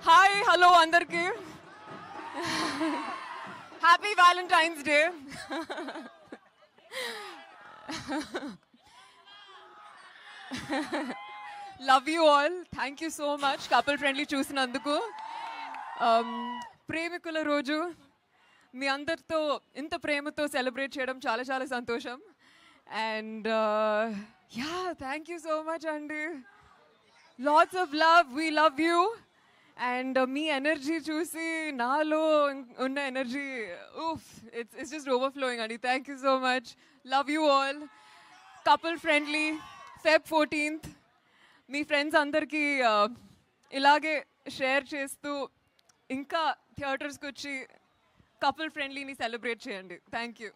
Hi hello అందరికి happy Valentine's day. Love you all. Thank you so much couple friendly చూసినందుకు. ప్రేమికుల రోజు మీ అందరితో ఇంత ప్రేమతో సెలబ్రేట్ చేయడం చాలా చాలా సంతోషం. And yeah, thank you so much అండి. Lots of love. We love you. And మీ ఎనర్జీ చూసి నాలో ఉన్న ఎనర్జీ ఇట్స్ జస్ట్ ఓవర్ఫ్లోయింగ్ అండి. Thank you so much. Love you all. Couple friendly Feb 14th మీ ఫ్రెండ్స్ అందరికీ ఇలాగే షేర్ చేస్తూ ఇంకా థియేటర్స్కి వచ్చి కపుల్ ఫ్రెండ్లీని సెలబ్రేట్ చేయండి. Thank you.